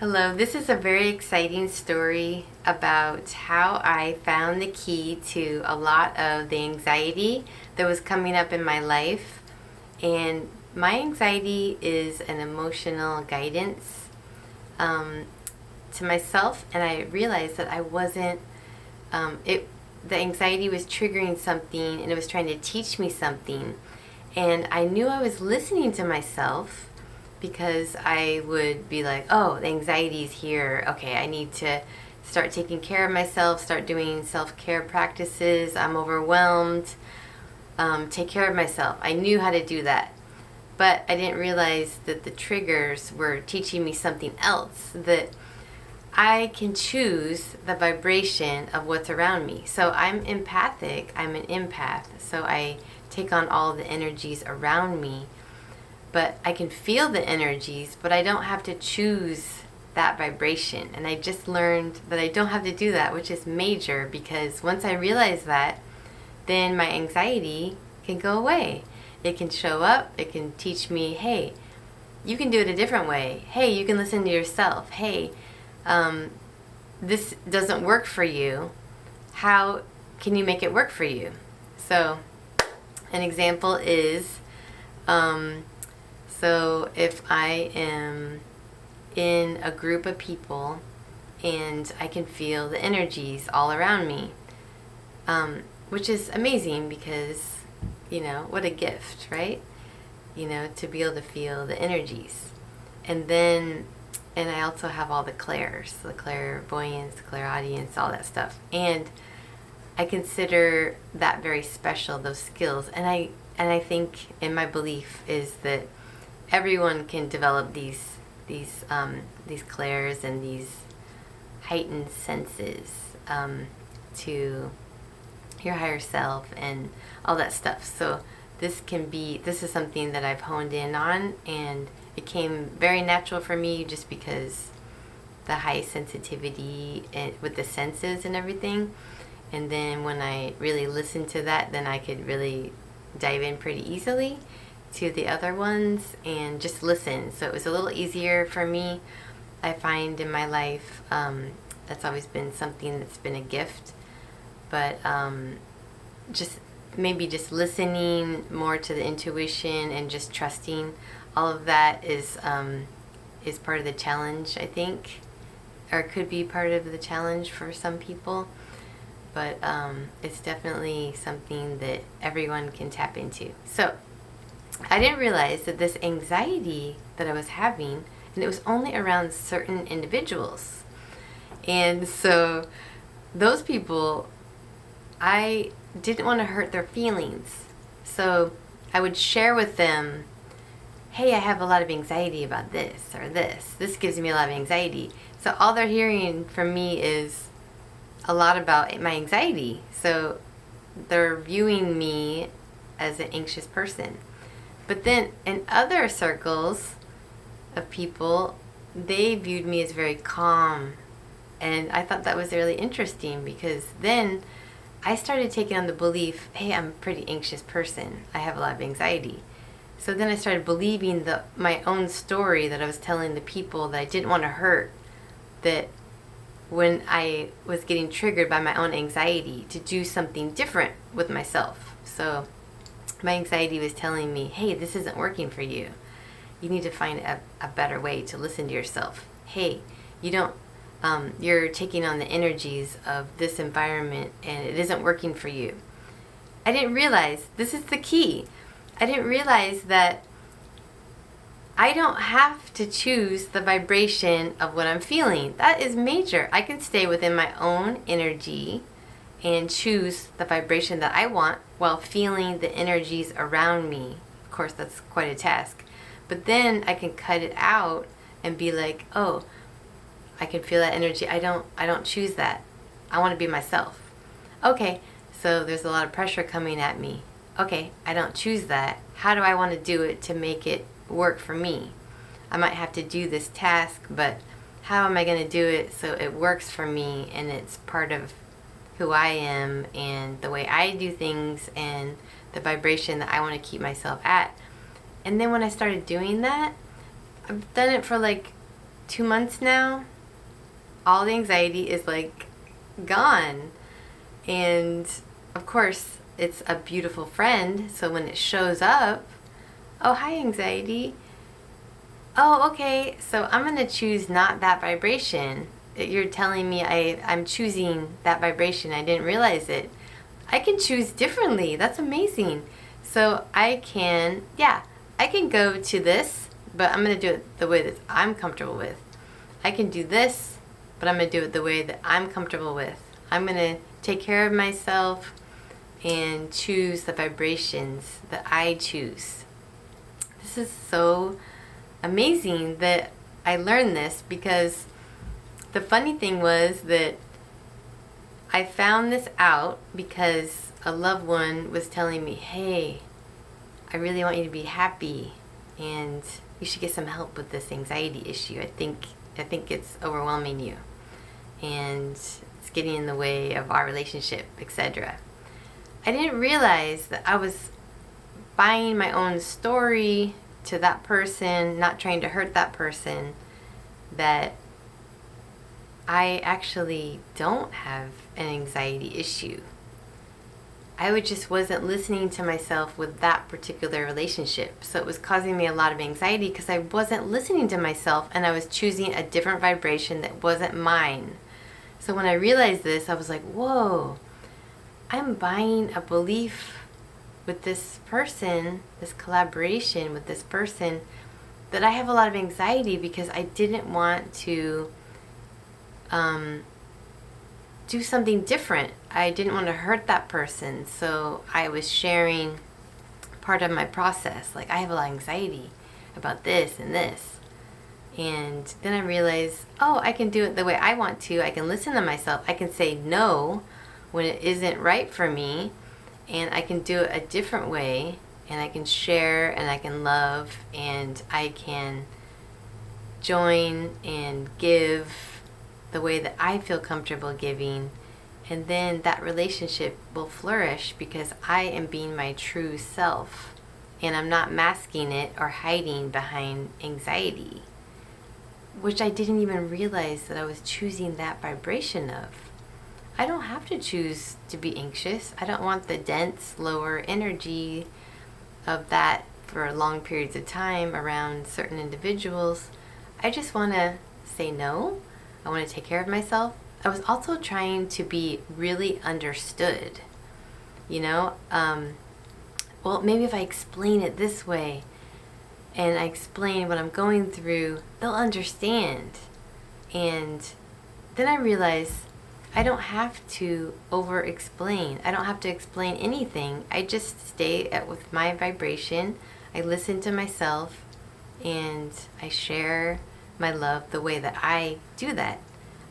Hello, this is a very exciting story about how I found the key to a lot of the anxiety that was coming up in my life. And my anxiety is an emotional guidance to myself, and I realized that I wasn't, the anxiety was triggering something and it was trying to teach me something. And I knew I was listening to myself because I would be like, oh, the anxiety is here. Okay, I need to start taking care of myself, start doing self-care practices. I'm overwhelmed. Take care of myself. I knew how to do that. But I didn't realize that the triggers were teaching me something else, that I can choose the vibration of what's around me. So I'm empathic, I'm an empath, so I take on all the energies around me. But I can feel the energies, but I don't have to choose that vibration. And I just learned that I don't have to do that, which is major, because once I realize that, then my anxiety can go away. It can show up, it can teach me, hey, you can do it a different way. Hey, you can listen to yourself. Hey, this doesn't work for you. How can you make it work for you? So, an example is, so if I am in a group of people and I can feel the energies all around me, which is amazing because, what a gift, right? To be able to feel the energies. And I also have all the clairs, the clairvoyance, clairaudience, all that stuff. And I consider that very special, those skills. And I think, in my belief, is that everyone can develop these clairs and these heightened senses to your higher self and all that stuff. So this is something that I've honed in on, and it came very natural for me just because the high sensitivity with the senses and everything. And then when I really listened to that, then I could really dive in pretty easily to the other ones and just listen. So it was a little easier for me. I find in my life that's always been something that's been a gift. But just listening more to the intuition and just trusting, all of that is part of the challenge, I think, or could be part of the challenge for some people. But it's definitely something that everyone can tap into. So I didn't realize that this anxiety that I was having, and it was only around certain individuals. And so those people, I didn't want to hurt their feelings. So I would share with them, hey, I have a lot of anxiety about this or this. This gives me a lot of anxiety. So all they're hearing from me is a lot about my anxiety. So they're viewing me as an anxious person. But then in other circles of people, they viewed me as very calm. And I thought that was really interesting, because then I started taking on the belief, hey, I'm a pretty anxious person. I have a lot of anxiety. So then I started believing my own story that I was telling the people that I didn't want to hurt, that when I was getting triggered by my own anxiety, to do something different with myself. So my anxiety was telling me, hey, this isn't working for you. You need to find a better way to listen to yourself. Hey, you're taking on the energies of this environment and it isn't working for you. I didn't realize, this is the key, I didn't realize that I don't have to choose the vibration of what I'm feeling. That is major. I can stay within my own energy and choose the vibration that I want while feeling the energies around me. Of course, that's quite a task. But then I can cut it out and be like, oh, I can feel that energy. I don't choose that. I want to be myself. Okay, so there's a lot of pressure coming at me. Okay, I don't choose that. How do I want to do it to make it work for me? I might have to do this task, but how am I going to do it so it works for me and it's part of who I am and the way I do things and the vibration that I want to keep myself at? And then when I started doing that, I've done it for like 2 months now, all the anxiety is like gone. And of course, it's a beautiful friend, so when it shows up, oh, hi, anxiety. Oh, okay, so I'm going to choose not that vibration. You're telling me I'm choosing that vibration. I didn't realize it. I can choose differently. That's amazing. So I can go to this, but I'm going to do it the way that I'm comfortable with. I can do this, but I'm going to do it the way that I'm comfortable with. I'm going to take care of myself and choose the vibrations that I choose. This is so amazing that I learned this, because the funny thing was that I found this out because a loved one was telling me, hey, I really want you to be happy and you should get some help with this anxiety issue. I think it's overwhelming you and it's getting in the way of our relationship, etc. I didn't realize that I was buying my own story to that person, not trying to hurt that person, that I actually don't have an anxiety issue. I just wasn't listening to myself with that particular relationship. So it was causing me a lot of anxiety because I wasn't listening to myself and I was choosing a different vibration that wasn't mine. So when I realized this, I was like, whoa, I'm buying a belief with this person, this collaboration with this person, that I have a lot of anxiety because I didn't want to do something different. I didn't want to hurt that person, so I was sharing part of my process. Like, I have a lot of anxiety about this and this. And then I realized, oh, I can do it the way I want to. I can listen to myself. I can say no when it isn't right for me. And I can do it a different way. And I can share and I can love and I can join and give the way that I feel comfortable giving. And then that relationship will flourish because I am being my true self. And I'm not masking it or hiding behind anxiety, which I didn't even realize that I was choosing that vibration of. I don't have to choose to be anxious. I don't want the dense, lower energy of that for long periods of time around certain individuals. I just want to say no. I want to take care of myself. I was also trying to be really understood. Well, maybe if I explain it this way and I explain what I'm going through, they'll understand. And then I realized I don't have to over-explain. I don't have to explain anything. I just stay with my vibration. I listen to myself and I share my love the way that I do that.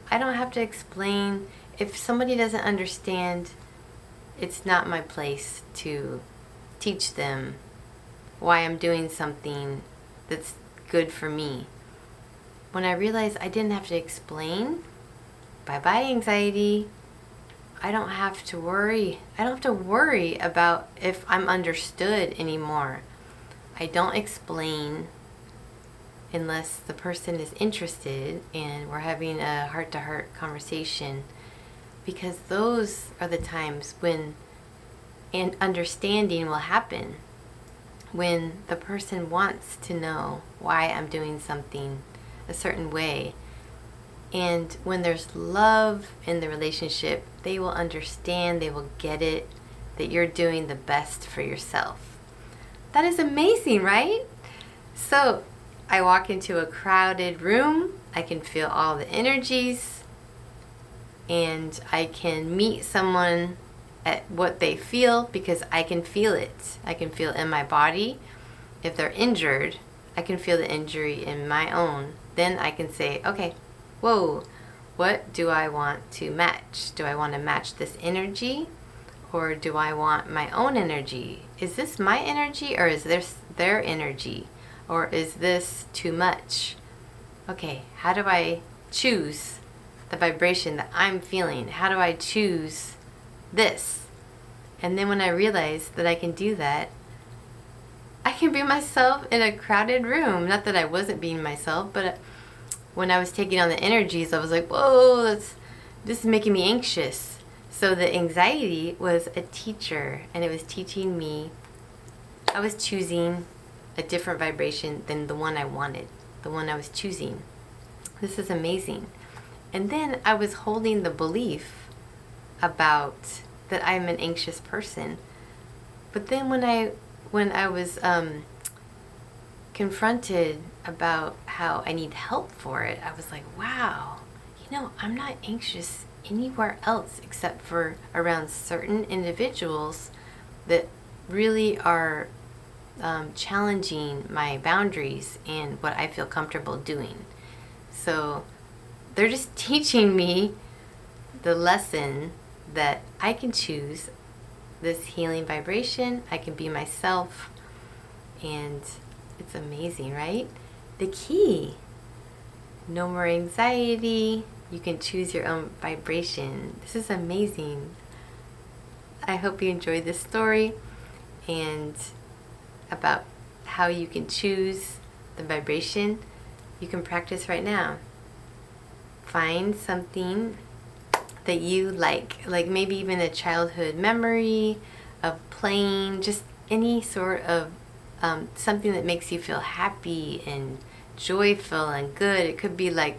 I don't have to explain. If somebody doesn't understand, it's not my place to teach them why I'm doing something that's good for me. When I realized I didn't have to explain, bye-bye anxiety. I don't have to worry. I don't have to worry about if I'm understood anymore. I don't explain unless the person is interested and we're having a heart-to-heart conversation, because those are the times when an understanding will happen, when the person wants to know why I'm doing something a certain way. And when there's love in the relationship, they will understand, they will get it, that you're doing the best for yourself. That is amazing, right? So I walk into a crowded room, I can feel all the energies, and I can meet someone at what they feel because I can feel it. I can feel in my body. If they're injured, I can feel the injury in my own. Then I can say, okay, whoa, what do I want to match? Do I want to match this energy, or do I want my own energy? Is this my energy, or is this their energy? Or is this too much? Okay, how do I choose the vibration that I'm feeling? How do I choose this? And then when I realize that I can do that, I can be myself in a crowded room. Not that I wasn't being myself, but when I was taking on the energies, I was like, whoa, this is making me anxious. So the anxiety was a teacher, and it was teaching me, I was choosing a different vibration than the one I wanted, the one I was choosing. This is amazing. And then I was holding the belief about that I'm an anxious person. But then when I was confronted about how I need help for it, I was like, wow, I'm not anxious anywhere else except for around certain individuals that really are challenging my boundaries and what I feel comfortable doing. So they're just teaching me the lesson that I can choose this healing vibration. I can be myself, and it's amazing, right? The key: no more anxiety. You can choose your own vibration. This is amazing. I hope you enjoyed this story and about how you can choose the vibration. You can practice right now. Find something that you like maybe even a childhood memory of playing, just any sort of something that makes you feel happy and joyful and good. It could be like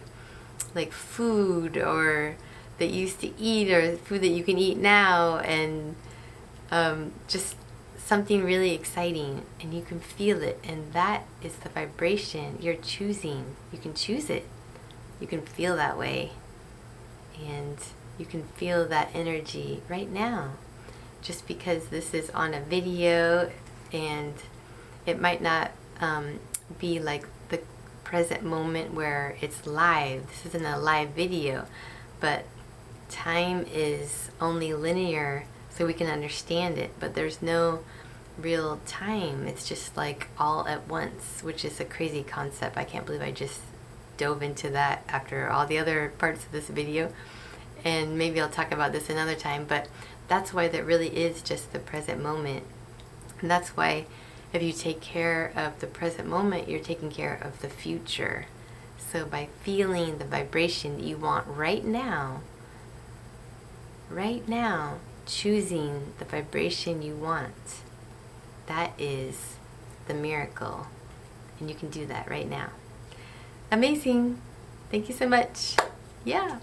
food or that you used to eat, or food that you can eat now, and just something really exciting, and you can feel it, and that is the vibration you're choosing. You can choose it. You can feel that way, and you can feel that energy right now. Just because this is on a video and it might not be like the present moment where it's live. This isn't a live video, but time is only linear so we can understand it, but there's no real time. It's just like all at once, which is a crazy concept. I can't believe I just dove into that after all the other parts of this video, and maybe I'll talk about this another time, but that's why that really is just the present moment. And that's why if you take care of the present moment, you're taking care of the future. So by feeling the vibration that you want right now, choosing the vibration you want, that is the miracle. And you can do that right now. Amazing. Thank you so much. Yeah.